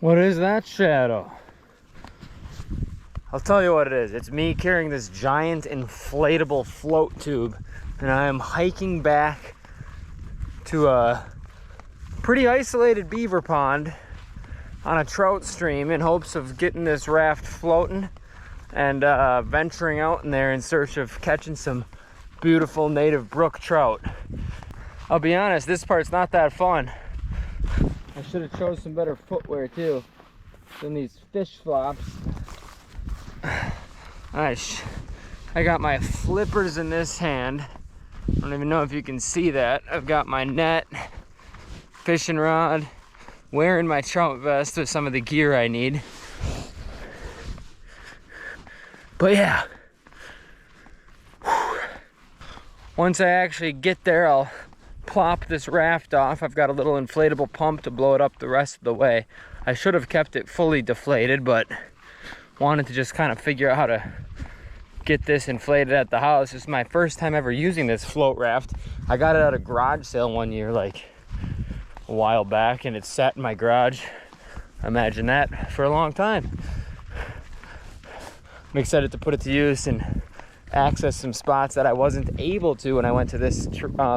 What is that shadow? I'll tell you what it is. It's me carrying this giant inflatable float tube, and I am hiking back to a pretty isolated beaver pond on a trout stream in hopes of getting this raft floating and venturing out in there in search of catching some beautiful native brook trout. I'll be honest, this part's not that fun. I should have chose some better footwear too than these fish flops. I got my flippers in this hand. I don't even know if you can see that. I've got my net, fishing rod, wearing my trout vest with some of the gear I need. But yeah, once I actually get there, I'll plop this raft off. I've got a little inflatable pump to blow it up the rest of the way. I should have kept it fully deflated, but wanted to just kind of figure out how to get this inflated at the house. This is my first time ever using this float raft. I got it at a garage sale one year, like a while back, and it's sat in my garage. Imagine that for a long time. I'm excited to put it to use and access some spots that I wasn't able to when I went to this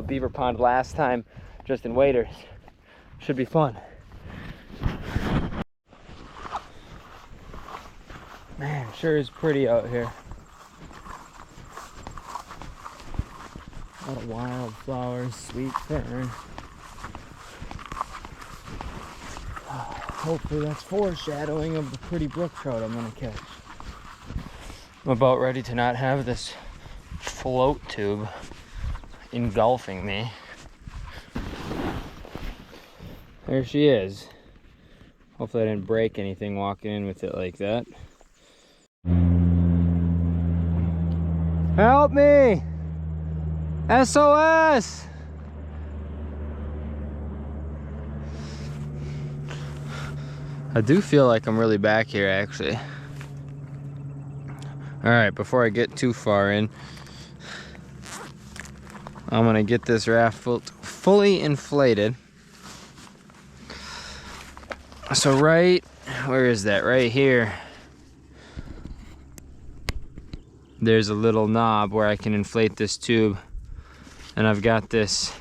beaver pond last time, just in waders. Should be fun. Man, sure is pretty out here. A lot of wildflowers, sweet fern. Hopefully that's foreshadowing of the pretty brook trout I'm gonna catch. I'm about ready to not have this float tube engulfing me. There she is. Hopefully I didn't break anything walking in with it like that. Help me! SOS! I do feel like I'm really back here actually. Alright, before I get too far in, I'm gonna get this raft fully inflated. So where is that? Right here. There's a little knob where I can inflate this tube, and I've got this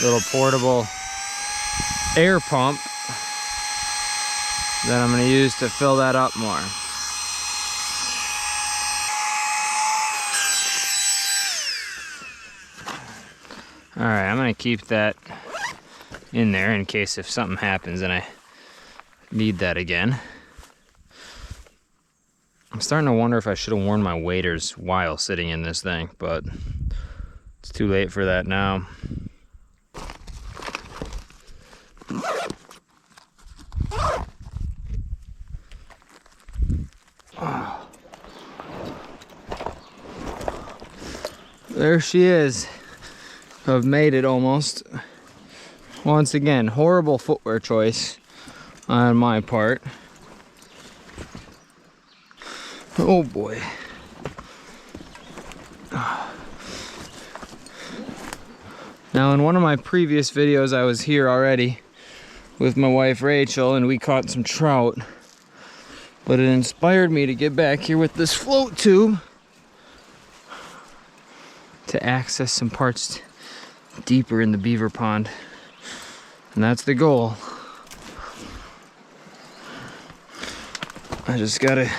little portable air pump that I'm going to use to fill that up more. Alright, I'm going to keep that in there in case if something happens and I need that again. I'm starting to wonder if I should have worn my waders while sitting in this thing, but it's too late for that now. There she is. I've made it almost. Once again, horrible footwear choice on my part. Oh boy. Now in one of my previous videos I was here already with my wife Rachel and we caught some trout. But it inspired me to get back here with this float tube to access some parts deeper in the beaver pond. And that's the goal. I just gotta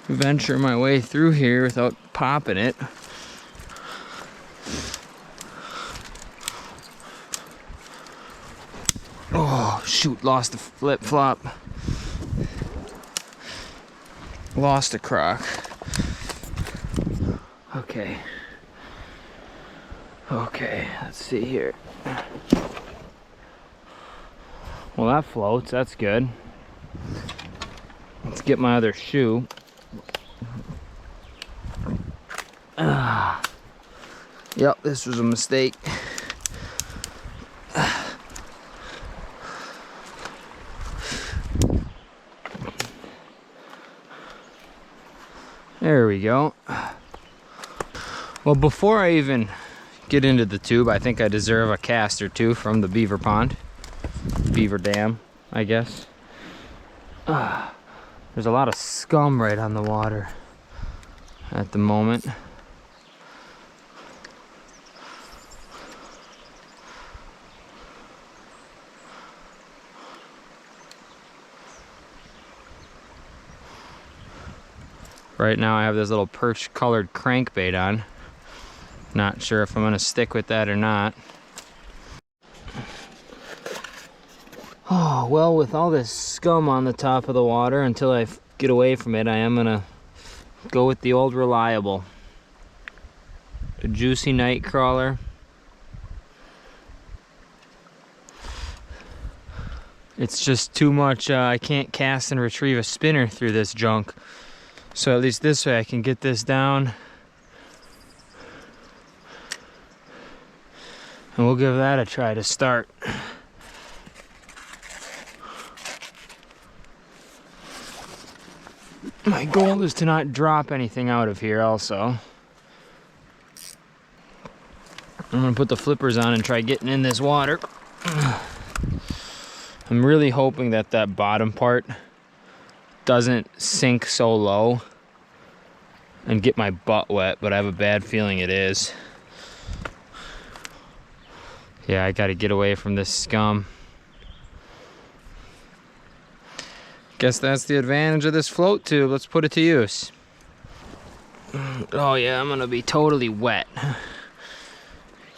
venture my way through here without popping it. Oh shoot, lost the flip-flop. Lost a crock. Okay. Okay, let's see here. Well, that floats, that's good. Let's get my other shoe. Yep, this was a mistake. There we go. Well, before I even get into the tube, I think I deserve a cast or two from the beaver pond. Beaver Dam, I guess. There's a lot of scum right on the water at the moment. Right now I have this little perch colored crankbait on. Not sure if I'm gonna stick with that or not. Oh, well, with all this scum on the top of the water, until I get away from it, I am gonna go with the old reliable. A juicy night crawler. It's just too much, I can't cast and retrieve a spinner through this junk. So at least this way I can get this down. And we'll give that a try to start. My goal is to not drop anything out of here also. I'm gonna put the flippers on and try getting in this water. I'm really hoping that that bottom part doesn't sink so low and get my butt wet, but I have a bad feeling it is. Yeah, I gotta get away from this scum. Guess that's the advantage of this float tube. Let's put it to use. Oh yeah, I'm gonna be totally wet.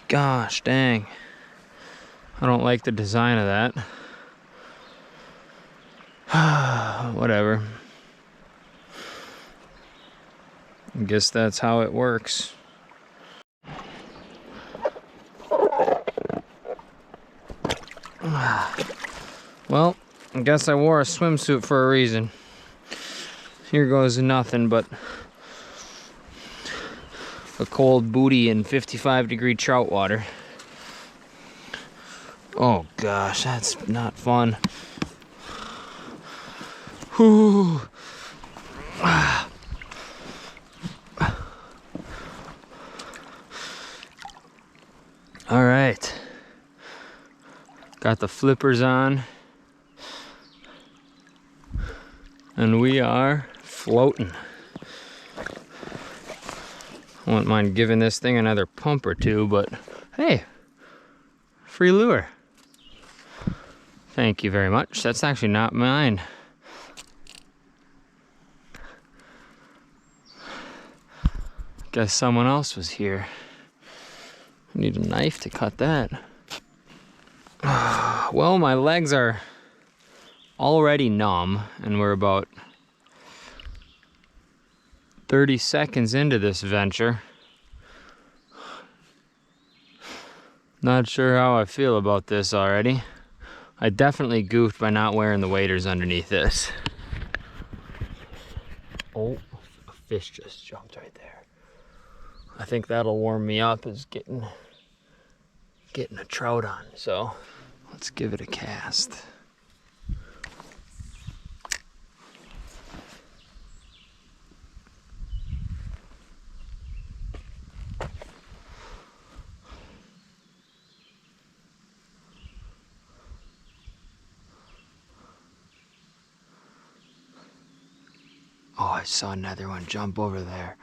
Gosh dang. I don't like the design of that. Whatever. I guess that's how it works. Well, I guess I wore a swimsuit for a reason. Here goes nothing but a cold booty in 55-degree trout water. Oh gosh, that's not fun. Whew. All right, got the flippers on, and we are floating. I wouldn't mind giving this thing another pump or two, but hey, free lure. Thank you very much. That's actually not mine. Guess someone else was here. I need a knife to cut that. Well, my legs are already numb, and we're about 30 seconds into this venture. Not sure how I feel about this already. I definitely goofed by not wearing the waders underneath this. Oh, a fish just jumped right there. I think that'll warm me up, is getting a trout on. So let's give it a cast. Oh, I saw another one jump over there.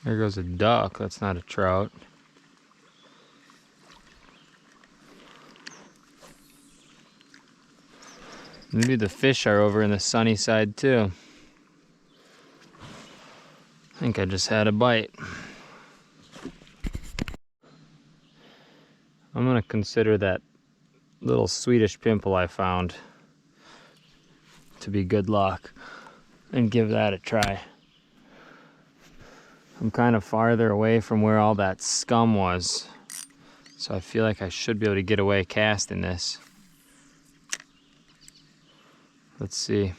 There goes a duck. That's not a trout. Maybe the fish are over in the sunny side too. I think I just had a bite. I'm gonna consider that little Swedish pimple I found to be good luck and give that a try. I'm kind of farther away from where all that scum was, so I feel like I should be able to get away casting this. Let's see.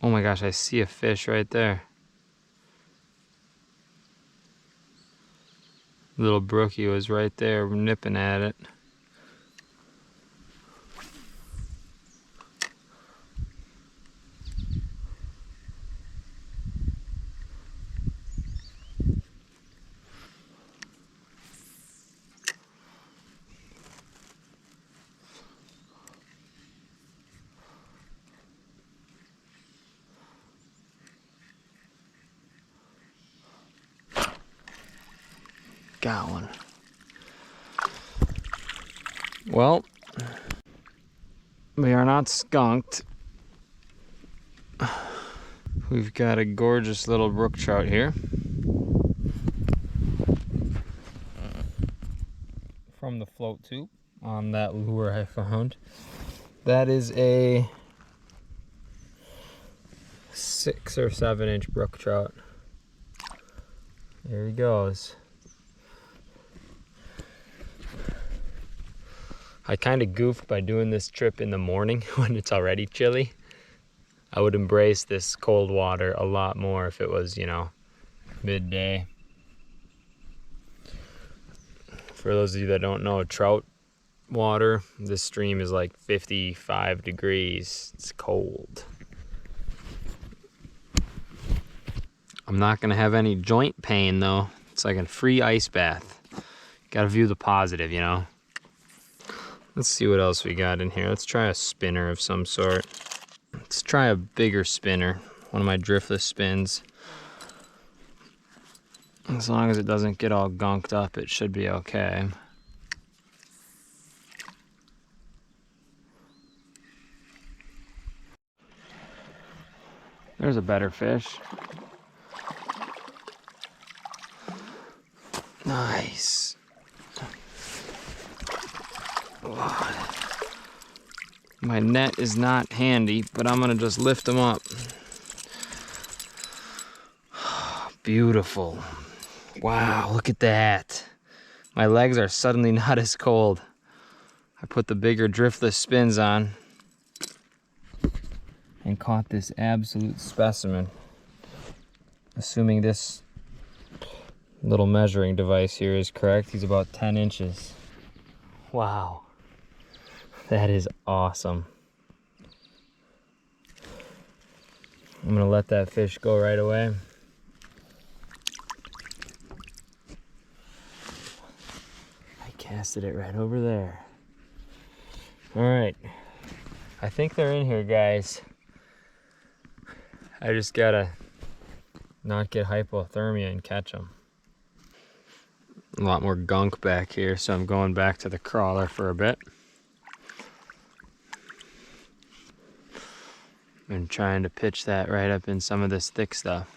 Oh my gosh, I see a fish right there. Little brookie was right there nipping at it. Got one. Well, we are not skunked. We've got a gorgeous little brook trout here. From the float tube on that lure I found. That is a 6 or 7 inch brook trout. There he goes. I kind of goofed by doing this trip in the morning when it's already chilly. I would embrace this cold water a lot more if it was, you know, midday. For those of you that don't know, trout water, this stream is like 55 degrees. It's cold. I'm not gonna have any joint pain though. It's like a free ice bath. Gotta view the positive, you know. Let's see what else we got in here. Let's try a spinner of some sort. Let's try a bigger spinner. One of my driftless spins. As long as it doesn't get all gunked up, it should be okay. There's a better fish. Nice. My net is not handy, but I'm gonna just lift them up. Beautiful. Wow, look at that. My legs are suddenly not as cold. I put the bigger driftless spins on and caught this absolute specimen. Assuming this little measuring device here is correct, he's about 10 inches. Wow. That is awesome. I'm gonna let that fish go right away. I casted it right over there. All right, I think they're in here, guys. I just gotta not get hypothermia and catch them. A lot more gunk back here, so I'm going back to the crawler for a bit. And trying to pitch that right up in some of this thick stuff.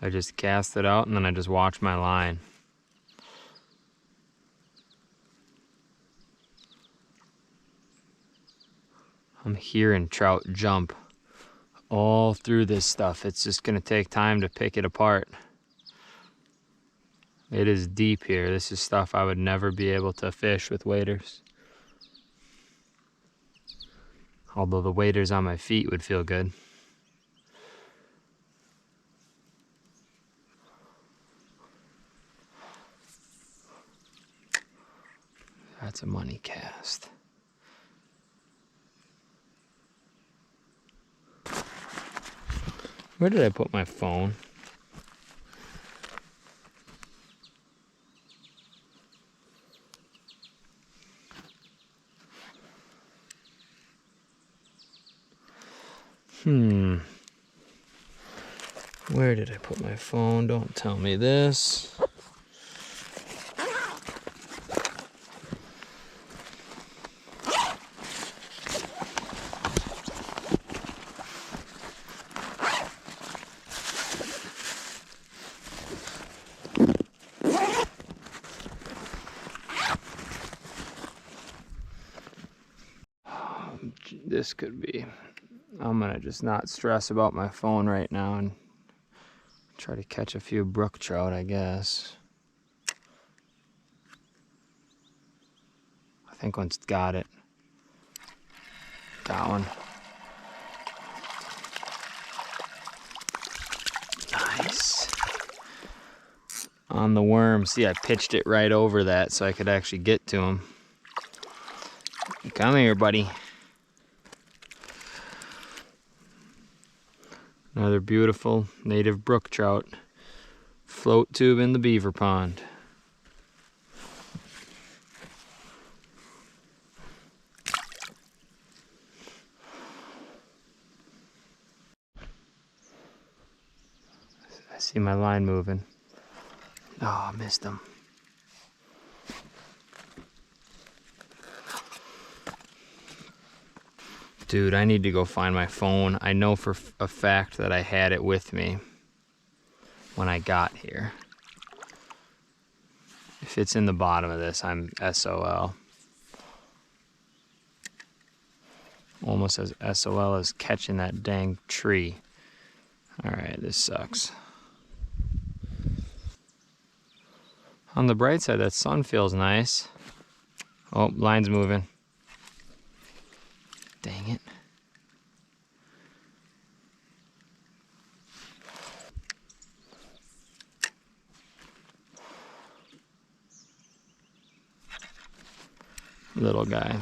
I just cast it out and then I just watch my line. I'm hearing trout jump all through this stuff. It's just gonna take time to pick it apart. It is deep here. This is stuff I would never be able to fish with waders. Although the waders on my feet would feel good. That's a money cast. Where did I put my phone? Where did I put my phone? Don't tell me this. This could be. I'm gonna just not stress about my phone right now and try to catch a few brook trout, I guess. I think one's got it. Got one. Nice. On the worm. See, I pitched it right over that so I could actually get to him. Come here, buddy. Another beautiful native brook trout. Float tube in the beaver pond. See my line moving. Oh, I missed him. Dude, I need to go find my phone. I know for a fact that I had it with me when I got here. If it's in the bottom of this, I'm SOL. Almost as SOL as catching that dang tree. Alright, this sucks. On the bright side, that sun feels nice. Oh, line's moving. Dang it. Little guy.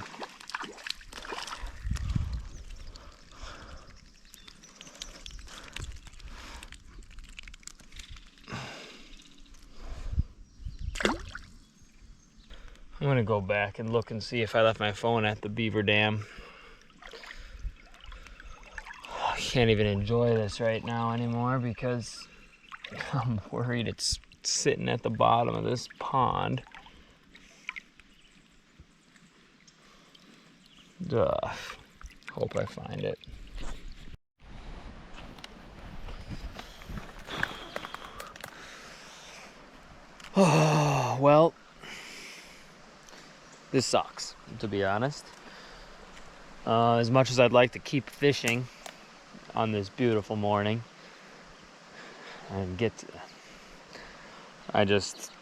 I'm gonna go back and look and see if I left my phone at the beaver dam. I can't even enjoy this right now anymore because I'm worried it's sitting at the bottom of this pond. Ugh. Hope I find it. Oh, well, this sucks, to be honest. As much as I'd like to keep fishing on this beautiful morning and I just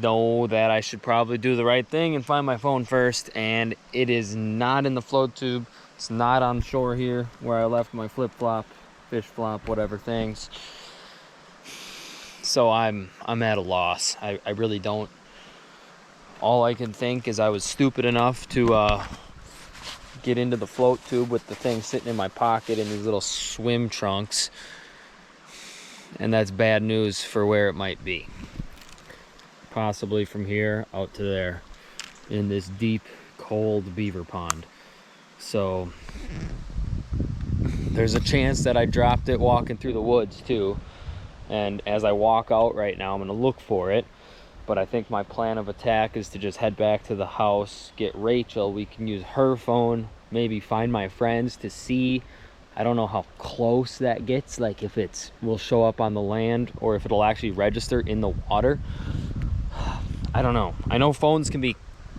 know that I should probably do the right thing and find my phone first, and it is not in the float tube. It's not on shore here where I left my flip-flop, fish flop, whatever things. So I'm at a loss. I really don't. All I can think is I was stupid enough to get into the float tube with the thing sitting in my pocket in these little swim trunks, and that's bad news for where it might be. Possibly from here out to there in this deep, cold beaver pond. So there's a chance that I dropped it walking through the woods too. And as I walk out right now, I'm gonna look for it. But I think my plan of attack is to just head back to the house, get Rachel. We can use her phone, maybe find my friends to see. I don't know how close that gets, like if it will show up on the land or if it'll actually register in the water. I don't know. I know phones can be,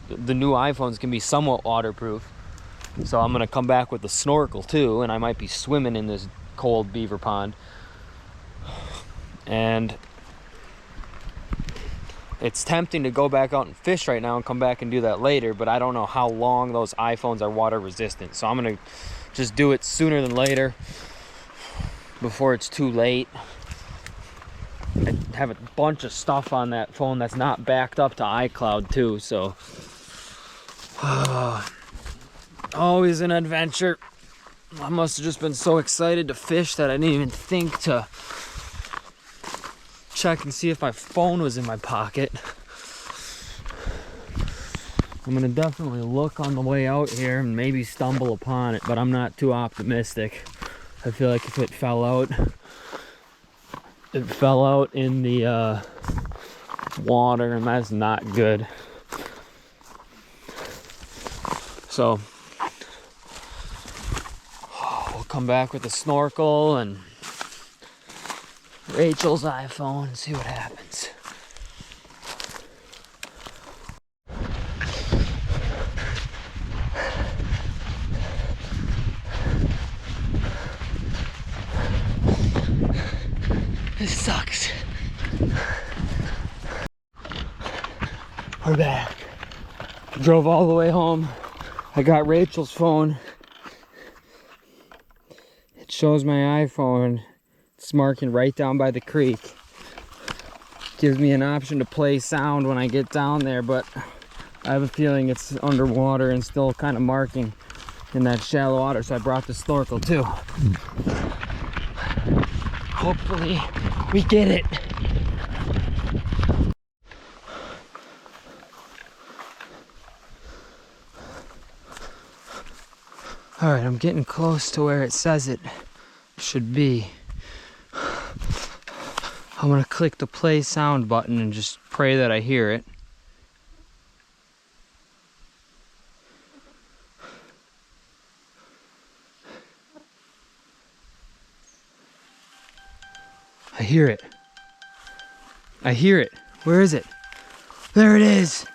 the new iPhones can be somewhat waterproof. So I'm gonna come back with a snorkel too, and I might be swimming in this cold beaver pond. And it's tempting to go back out and fish right now and come back and do that later, but I don't know how long those iPhones are water resistant. So I'm gonna just do it sooner than later before it's too late. I have a bunch of stuff on that phone that's not backed up to iCloud too, so always an adventure. I must have just been so excited to fish that I didn't even think to check and see if my phone was in my pocket. I'm gonna definitely look on the way out here and maybe stumble upon it, but I'm not too optimistic. I feel like if it fell out in the water, and that's not good. So we'll come back with a snorkel and Rachel's iPhone and see what happens. This sucks. We're back. Drove all the way home. I got Rachel's phone. It shows my iPhone. It's marking right down by the creek. Gives me an option to play sound when I get down there, but I have a feeling it's underwater and still kind of marking in that shallow water, so I brought the snorkel too. Hopefully we get it. All right, I'm getting close to where it says it should be. I'm gonna click the play sound button and just pray that I hear it. I hear it. I hear it. Where is it? There it is.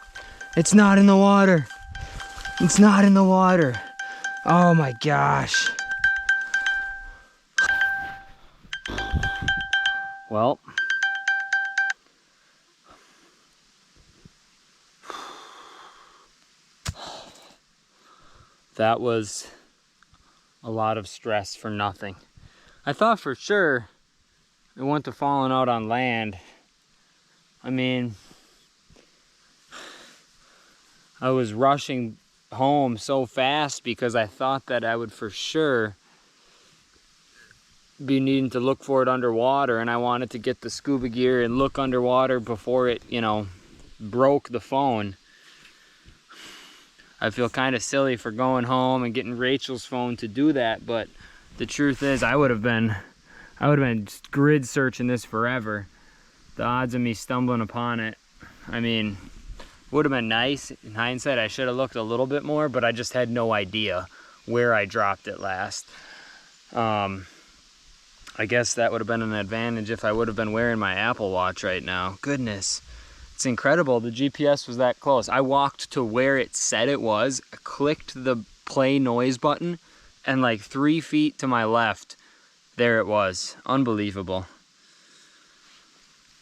It's not in the water. It's not in the water. Oh my gosh. Well, that was a lot of stress for nothing. I thought for sure it wouldn't have fallen out on land. I mean, I was rushing home so fast because I thought that I would for sure be needing to look for it underwater, and I wanted to get the scuba gear and look underwater before it, you know, broke the phone. I feel kind of silly for going home and getting Rachel's phone to do that, but the truth is I would have been grid searching this forever. The odds of me stumbling upon it, I mean, would have been nice. In hindsight, I should have looked a little bit more, but I just had no idea where I dropped it last. I guess that would have been an advantage if I would have been wearing my Apple Watch right now. Goodness, it's incredible. The GPS was that close. I walked to where it said it was, clicked the play noise button, and like 3 feet to my left, there it was. Unbelievable.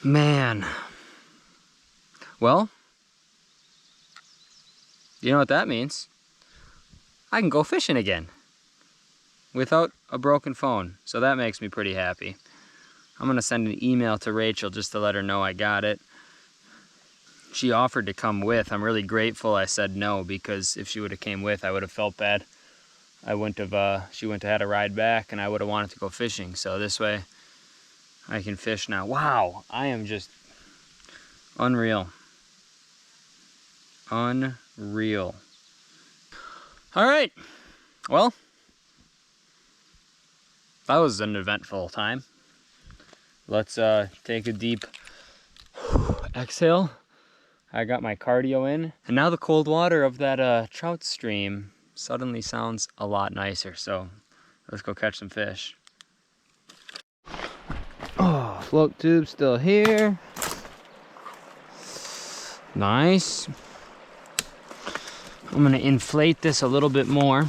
Man. Well, you know what that means? I can go fishing again without a broken phone. So that makes me pretty happy. I'm gonna send an email to Rachel just to let her know I got it. She offered to come with. I'm really grateful I said no, because if she would have came with, I would have felt bad. I wouldn't have, she wouldn't have had a ride back, and I would have wanted to go fishing. So this way I can fish now. Wow, I am just unreal. Unreal. All right, well, that was an eventful time. Let's take a deep exhale. I got my cardio in, and now the cold water of that trout stream suddenly sounds a lot nicer. So let's go catch some fish. Oh, float tube still here. Nice. I'm gonna inflate this a little bit more.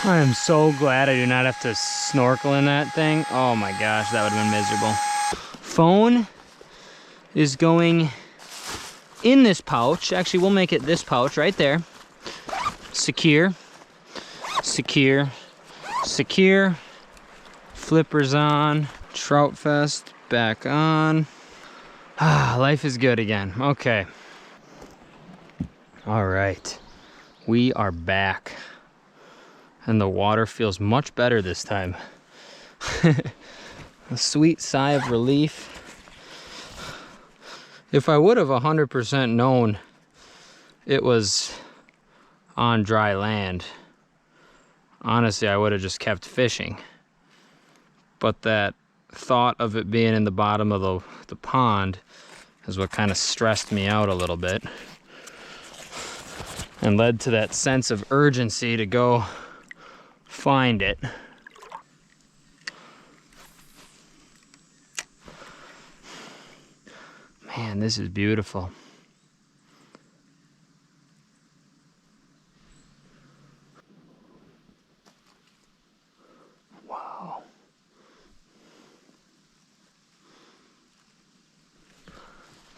I am so glad I do not have to snorkel in that thing. Oh my gosh, that would have been miserable. Phone is going in this pouch. Actually, we'll make it this pouch right there. Secure, secure, secure. Flippers on. Trout Fest back on. Ah, life is good again. Okay. All right. We are back. And the water feels much better this time. A sweet sigh of relief. If I would have 100% known it was on dry land, honestly, I would have just kept fishing. But that thought of it being in the bottom of the pond is what kind of stressed me out a little bit and led to that sense of urgency to go find it. Man, this is beautiful. Wow.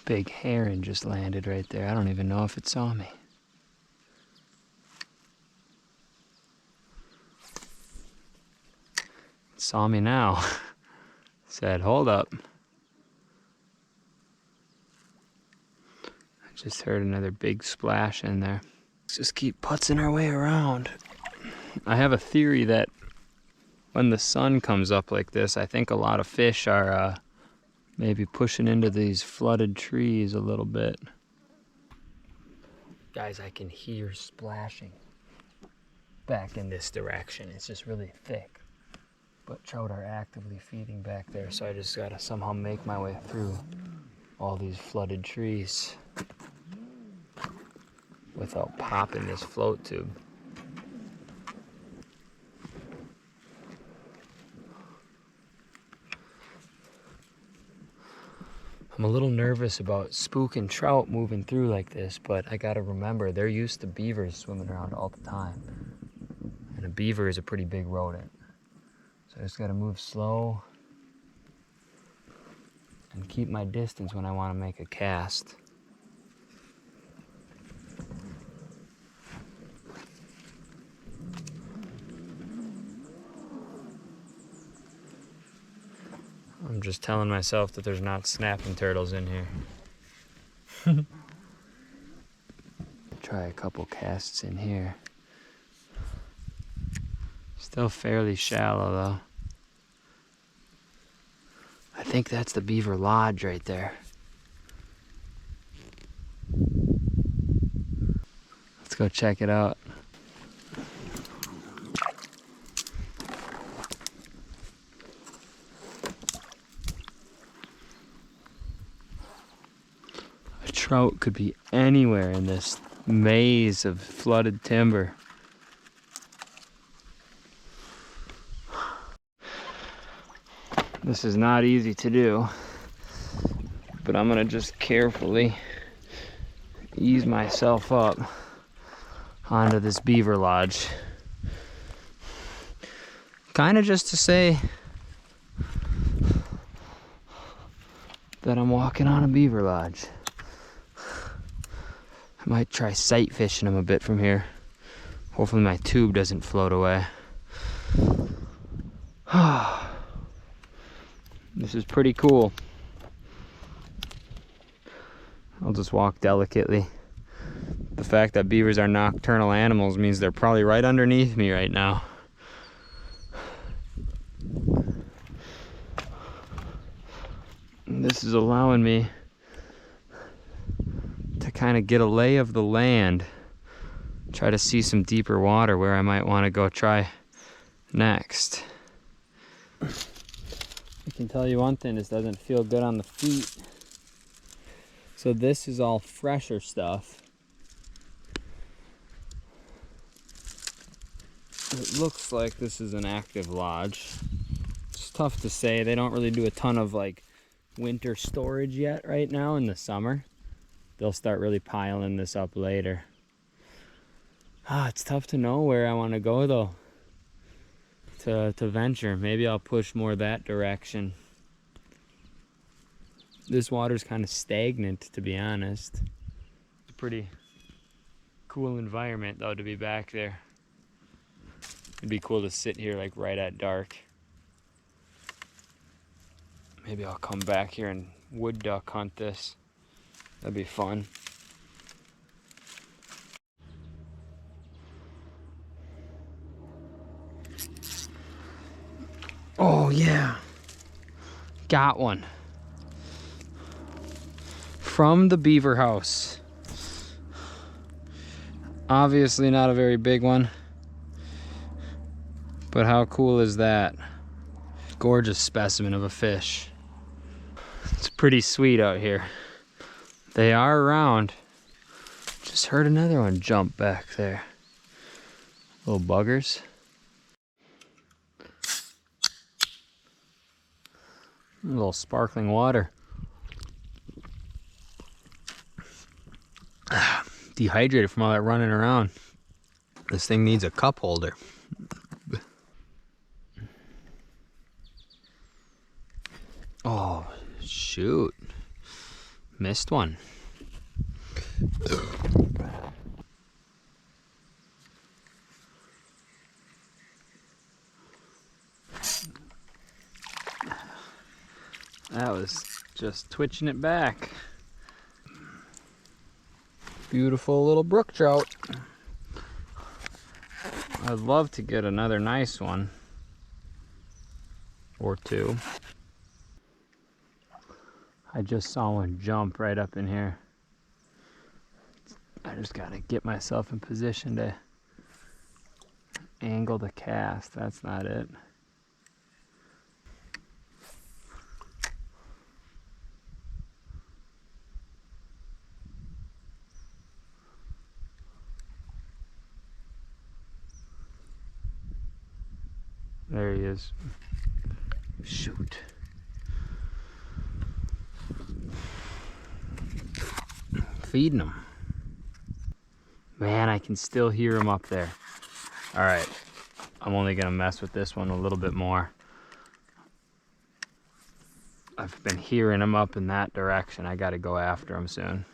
Big heron just landed right there. I don't even know if it saw me. It saw me now. Said, hold up. I just heard another big splash in there. Let's just keep putzing our way around. I have a theory that when the sun comes up like this, I think a lot of fish are maybe pushing into these flooded trees a little bit. Guys, I can hear splashing back in this direction. It's just really thick. but trout are actively feeding back there, so I just gotta somehow make my way through all these flooded trees without popping this float tube. I'm a little nervous about spooking trout moving through like this, but I gotta remember they're used to beavers swimming around all the time. And a beaver is a pretty big rodent. So I just gotta move slow and keep my distance when I wanna make a cast. I'm just telling myself that there's not snapping turtles in here. Try a couple casts in here. Still fairly shallow though. I think that's the Beaver Lodge right there. Let's go check it out. A trout could be anywhere in this maze of flooded timber. This is not easy to do, but I'm gonna just carefully ease myself up onto this Beaver Lodge. Kind of just to say that I'm walking on a Beaver Lodge. I might try sight fishing them a bit from here. Hopefully my tube doesn't float away. This is pretty cool. I'll just walk delicately. The fact that beavers are nocturnal animals means they're probably right underneath me right now. And this is allowing me to kind of get a lay of the land. Try to see some deeper water where I might want to go try next. I can tell you one thing, this doesn't feel good on the feet. So this is all fresher stuff. It looks like this is an active lodge. It's tough to say. They don't really do a ton of like winter storage yet right now in the summer. They'll start really piling this up later. It's tough to know where I want to go though. To venture. Maybe I'll push more that direction. This water's kind of stagnant, to be honest. It's a pretty cool environment though to be back there. It'd be cool to sit here like right at dark. Maybe I'll come back here and wood duck hunt this. That'd be fun. Oh yeah, got one. From the beaver house. Obviously not a very big one, but how cool is that? Gorgeous specimen of a fish. It's pretty sweet out here. They are around. Just heard another one jump back there. Little buggers. A little sparkling water. Dehydrated from all that running around. This thing needs a cup holder. Oh, shoot. Missed one. That was just twitching it back. Beautiful little brook trout. I'd love to get another nice one or two. I just saw one jump right up in here. I just gotta get myself in position to angle the cast. That's not it. There he is. Shoot. Feeding him. Man, I can still hear him up there. All right, I'm only gonna mess with this one a little bit more. I've been hearing him up in that direction. I gotta go after him soon.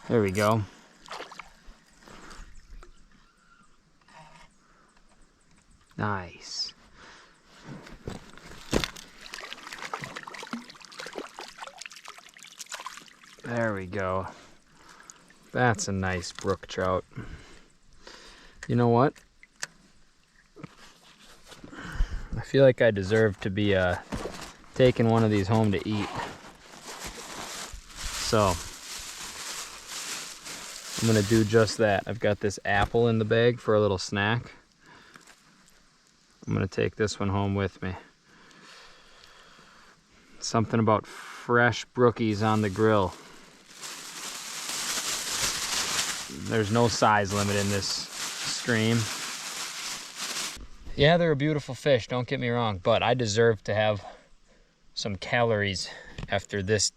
There we go. Nice. There we go. That's a nice brook trout. You know what? I feel like I deserve to be taking one of these home to eat. So I'm gonna do just that. I've got this apple in the bag for a little snack. I'm gonna take this one home with me. Something about fresh brookies on the grill. There's no size limit in this stream. Yeah, they're a beautiful fish, don't get me wrong, but I deserve to have some calories after this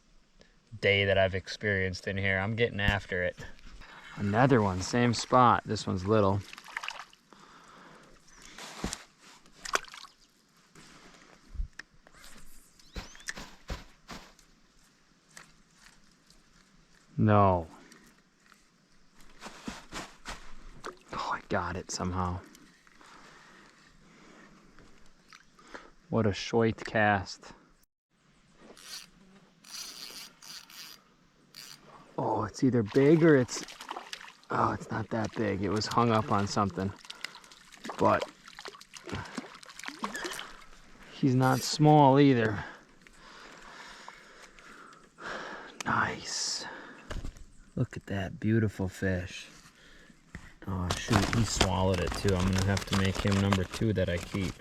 day that I've experienced in here. I'm getting after it. Another one, same spot. This one's little. No. Oh, I got it somehow. What a shoit cast. Oh, it's either big or it's... Oh, it's not that big. It was hung up on something. But he's not small either. Nice. Look at that beautiful fish. Oh shoot, he swallowed it too. I'm gonna have to make him number 2 that I keep.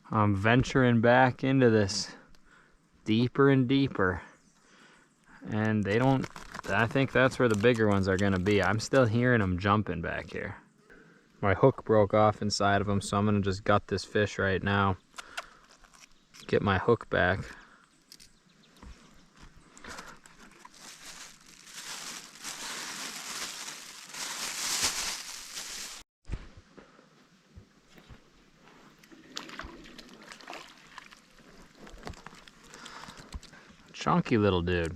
I'm venturing back into this deeper and deeper. And they don't, I think that's where the bigger ones are gonna be. I'm still hearing them jumping back here. My hook broke off inside of him, so I'm gonna just gut this fish right now. Get my hook back. Chunky little dude.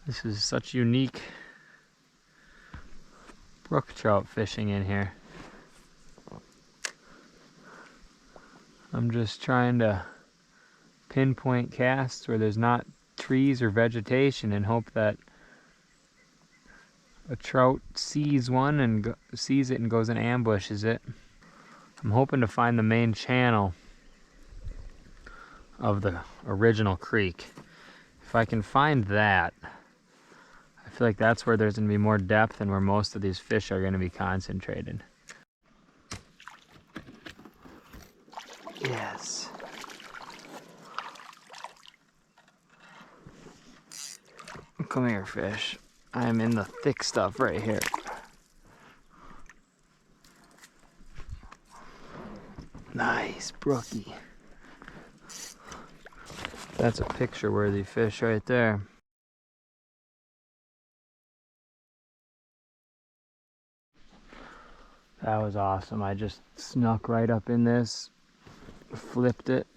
This is such unique brook trout fishing in here. I'm just trying to pinpoint casts where there's not trees or vegetation and hope that a trout sees one and sees it and goes and ambushes it. I'm hoping to find the main channel of the original creek. If I can find that, I feel like that's where there's going to be more depth and where most of these fish are going to be concentrated. Yes. Come here, fish. I'm in the thick stuff right here. Nice, brookie. That's a picture-worthy fish right there. That was awesome. I just snuck right up in this, flipped it.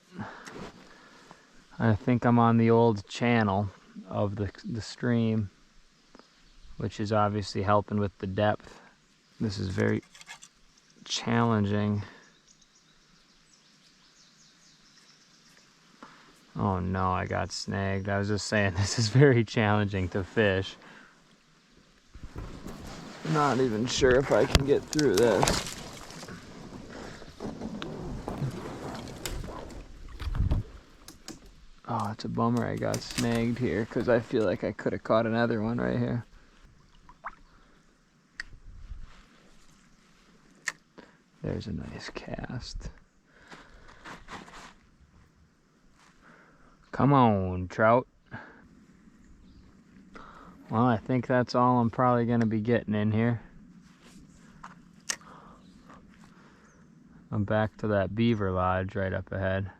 I think I'm on the old channel of the stream, which is obviously helping with the depth. This is very challenging. Oh no, I got snagged. I was just saying this is very challenging to fish. Not even sure if I can get through this. Oh, it's a bummer I got snagged here because I feel like I could have caught another one right here. There's a nice cast. Come on, trout. Well, I think that's all I'm probably going to be getting in here. I'm back to that beaver lodge right up ahead.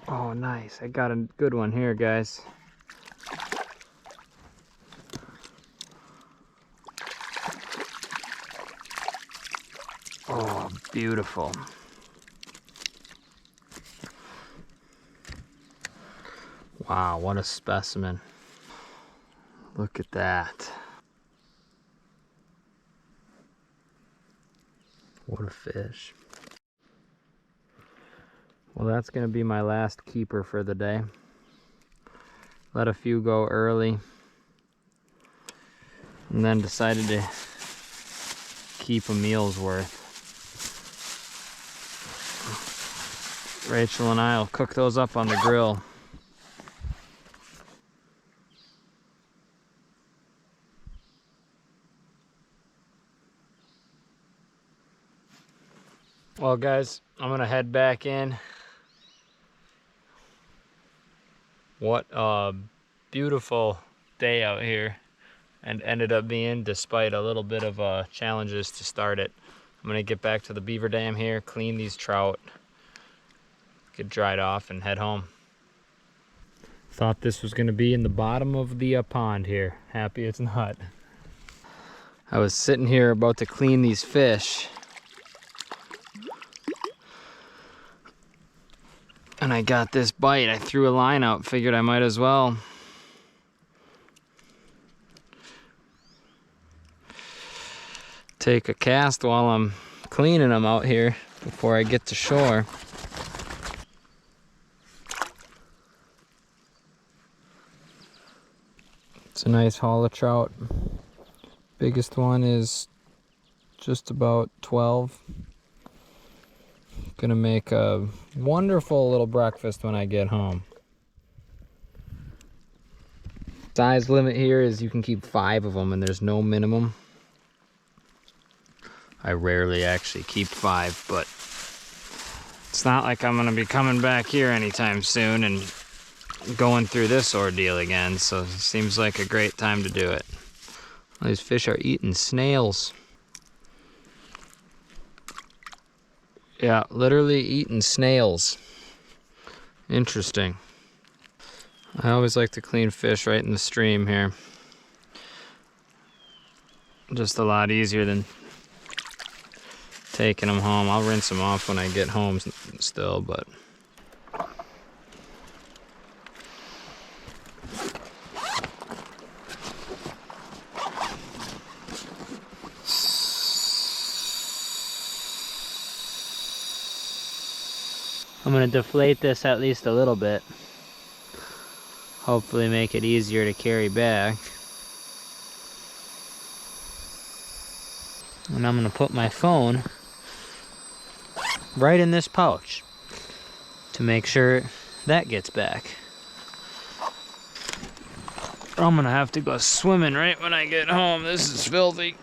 Oh, nice. I got a good one here, guys. Oh, beautiful. Wow, what a specimen. Look at that. What a fish. Well, that's going to be my last keeper for the day. Let a few go early. And then decided to keep a meal's worth. Rachel and I will cook those up on the grill. Well, guys, I'm gonna head back in. What a beautiful day out here, and ended up being, despite a little bit of challenges to start it. I'm gonna get back to the beaver dam here, clean these trout, get dried off, and head home. Thought this was gonna be in the bottom of the pond here. Happy it's not. I was sitting here about to clean these fish, and I got this bite. I threw a line out, figured I might as well. Take a cast while I'm cleaning them out here before I get to shore. It's a nice haul of trout. Biggest one is just about 12. Gonna make a wonderful little breakfast when I get home. Size limit here is you can keep 5 of them, and there's no minimum. I rarely actually keep 5, but it's not like I'm gonna be coming back here anytime soon and going through this ordeal again, so it seems like a great time to do it. These fish are eating snails. Yeah, literally eating snails. Interesting. I always like to clean fish right in the stream here. Just a lot easier than taking them home. I'll rinse them off when I get home still, but I'm gonna deflate this at least a little bit. Hopefully make it easier to carry back. And I'm gonna put my phone right in this pouch to make sure that gets back. I'm gonna have to go swimming right when I get home. This is filthy.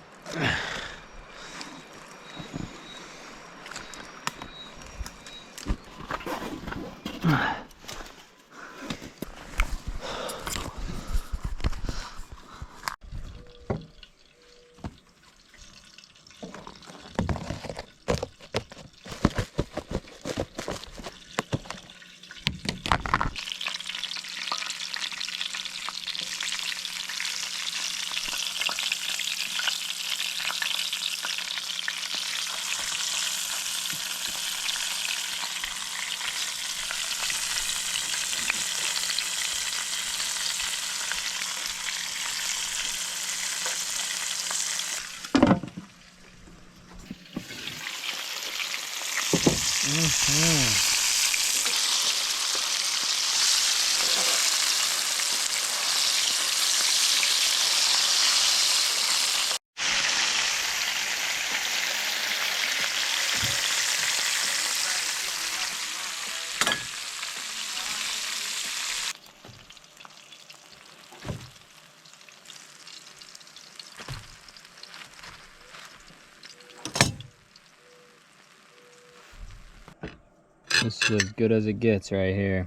This is as good as it gets right here.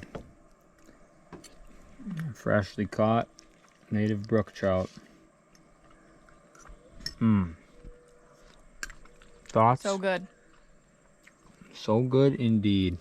Freshly caught Native brook trout. Mmm. Thoughts? So good. So good indeed.